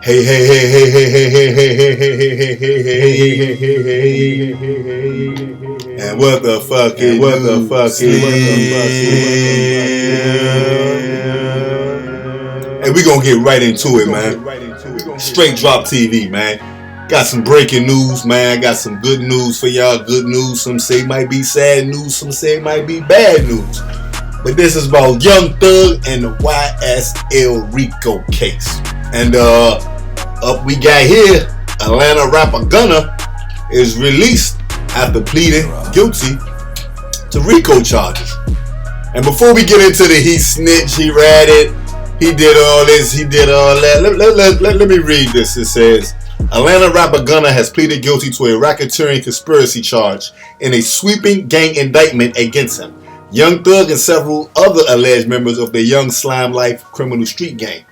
Hey, hey, hey, hey, hey, hey, hey, hey, hey, hey, hey, hey, hey, hey, hey, and what the fuck is and we gonna get right into it, man. Straight Drop TV, man. Got some breaking news, man. Got some good news for y'all. Good news. Some say it might be sad news. Some say it might be bad news. But this is about Young Thug and the YSL Rico case. And up we got here, Atlanta rapper Gunna is released after pleading guilty to Rico charges. And before we get into the he snitched, he ratted, he did all this, he did all that. Let me read this. It says, Atlanta rapper Gunna has pleaded guilty to a racketeering conspiracy charge in a sweeping gang indictment against him, Young Thug, and several other alleged members of the Young Slime Life criminal street gang.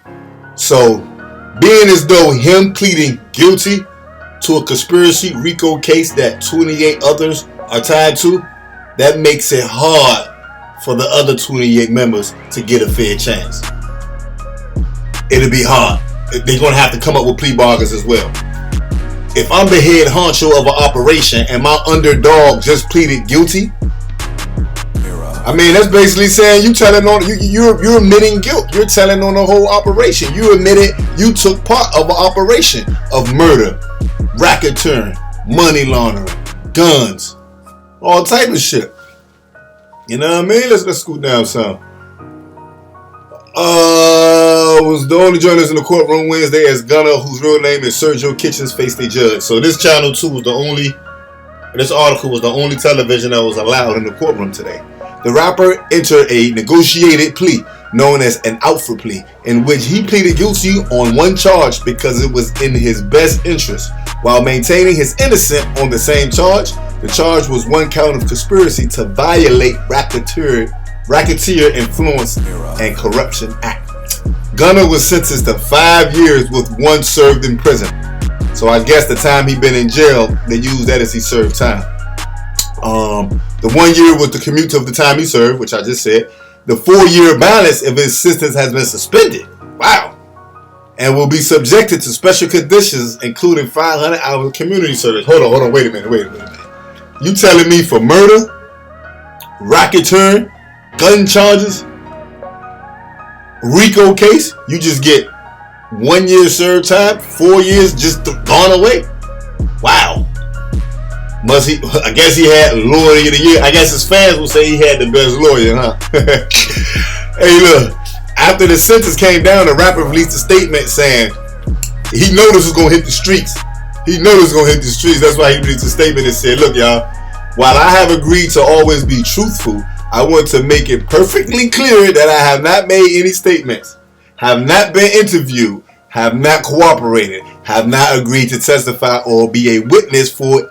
So, being as though him pleading guilty to a conspiracy Rico case that 28 others are tied to, that makes it hard for the other 28 members to get a fair chance. It'll be hard. They're going to have to come up with plea bargains as well. If I'm the head honcho of an operation and my underdog just pleaded guilty, I mean, that's basically saying you're admitting guilt. You're telling on the whole operation. You admitted you took part of an operation of murder, racketeering, money laundering, guns, all type of shit. You know what I mean? Let's scoot down some. Was the only journalist in the courtroom Wednesday as Gunna, whose real name is Sergio Kitchens, faced a judge. So this channel 2 was this article was the only television that was allowed in the courtroom today. The rapper entered a negotiated plea known as an out for plea, in which he pleaded guilty on one charge because it was in his best interest, while maintaining his innocence on the same charge. The charge was one count of conspiracy to violate Racketeer Influence and Corruption Act. Gunna was sentenced to 5 years with 1 served in prison. So I guess the time he been in jail, they used that as he served time. The 1 year was the commute of the time he served, which I just said. The 4-year balance of his sentence has been suspended. Wow. And will be subjected to special conditions, including 500 hours of community service. Hold on, wait a minute. You telling me for murder, racketeering, gun charges, Rico case, you just get 1 year served time, 4 years just gone away? Wow. I guess he had lawyer of the year. I guess his fans will say he had the best lawyer, huh? Hey, look. After the sentence came down, the rapper released a statement saying he knew this was going to hit the streets. That's why he released a statement and said, look, y'all, while I have agreed to always be truthful, I want to make it perfectly clear that I have not made any statements, have not been interviewed, have not cooperated, have not agreed to testify or be a witness for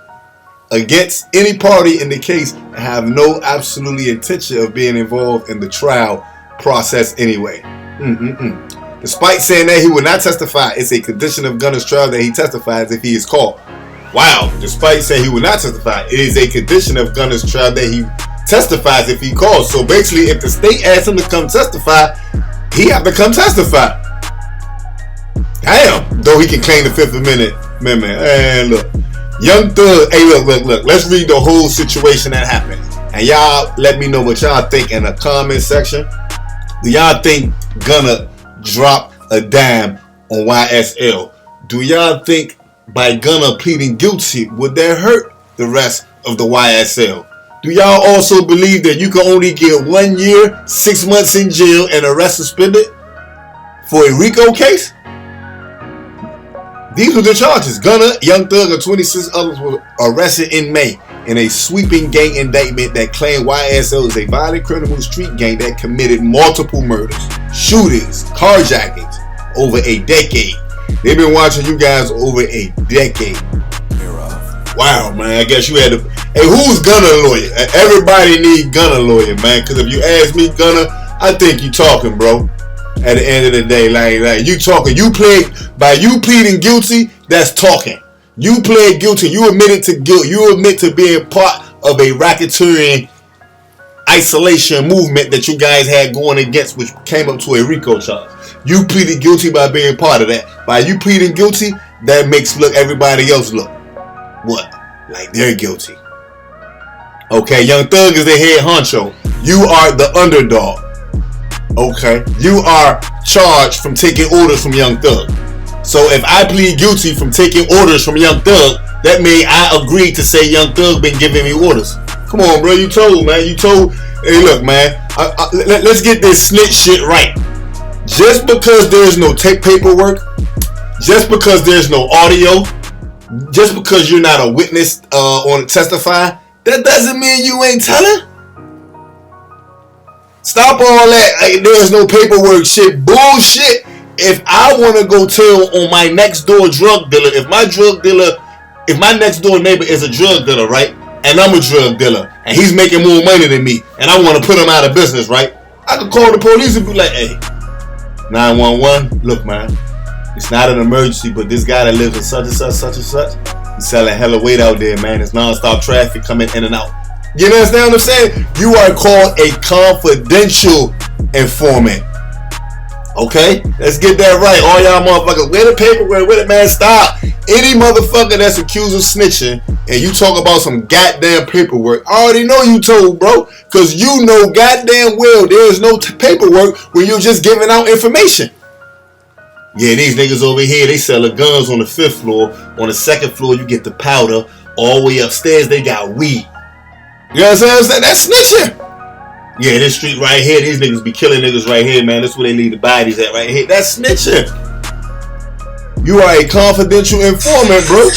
against any party in the case, and have no absolutely intention of being involved in the trial process anyway. Despite saying that he will not testify, it's a condition of Gunna's trial that he testifies if he is called. Wow. Despite saying he will not testify, it is a condition of Gunna's trial that he testifies if he calls. So basically, if the state asks him to come testify, he have to come testify. Damn. Though he can claim the 5th Amendment. And look. Young Thug, hey, look. Let's read the whole situation that happened. And y'all let me know what y'all think in the comment section. Do y'all think Gunna dropped a dime on YSL? Do y'all think by Gunna pleading guilty, would that hurt the rest of the YSL? Do y'all also believe that you can only get 1 year, 6 months in jail, and the rest suspended for a Rico case? These were the charges. Gunna, Young Thug, and 26 others were arrested in May in a sweeping gang indictment that claimed YSL is a violent criminal street gang that committed multiple murders, shootings, carjackings over a decade. They've been watching you guys over a decade. Wow, man. I guess you had to. Hey, who's Gunna lawyer? Everybody need Gunna lawyer, man. Because if you ask me, Gunna, I think you talking, bro. At the end of the day, like you talking. You pleading guilty, that's talking. You pled guilty. You admitted to guilt. You admit to being part of a racketeering isolation movement that you guys had going against, which came up to a RICO charge. You pleaded guilty by being part of that. By you pleading guilty, that makes everybody else look what? Like they're guilty. Okay, Young Thug is the head honcho. You are the underdog. Okay, you are charged from taking orders from Young Thug. So if I plead guilty from taking orders from Young Thug, that means I agreed to say Young Thug been giving me orders. Come on, bro. You told, man. You told. Hey, look, man. Let's get this snitch shit right. Just because there's no paperwork, just because there's no audio, just because you're not a witness on testify, that doesn't mean you ain't telling. Stop all that. Like, there's no paperwork shit. Bullshit. If I want to go tell on my next door drug dealer, if my next door neighbor is a drug dealer, right? And I'm a drug dealer, and he's making more money than me, and I want to put him out of business, right? I could call the police and be like, hey, 911, look, man, it's not an emergency, but this guy that lives in such and such, he's selling hella weight out there, man. It's non-stop traffic coming in and out. You understand what I'm saying? You are called a confidential informant. Okay? Let's get that right. All y'all motherfuckers, where the paperwork, where the man, stop. Any motherfucker that's accused of snitching and you talk about some goddamn paperwork, I already know you told, bro. Because you know goddamn well there is no paperwork when you're just giving out information. Yeah, these niggas over here, they sell the guns on the 5th floor. On the 2nd floor, you get the powder. All the way upstairs, they got weed. You know what I'm saying? That's snitching. Yeah, this street right here, these niggas be killing niggas right here, man. That's where they leave the bodies at right here. That's snitching. You are a confidential informant, bro.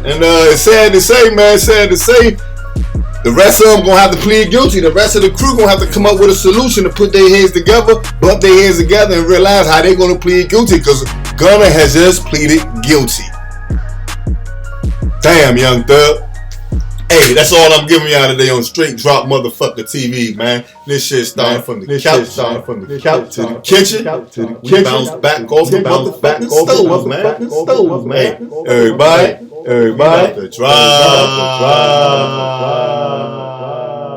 And it's sad to say, man, the rest of them gonna have to plead guilty. The rest of the crew gonna have to come up with a solution to put their heads together, bump their heads together, and realize how they gonna plead guilty. Because Gunna has just pleaded guilty. Damn, Young Thug. Hey, that's all I'm giving y'all today on Straight Drop Motherfucker TV, man. This shit started from the couch to the kitchen. We bounce back off the motherfucking stove, man. Hey, everybody, about to drop.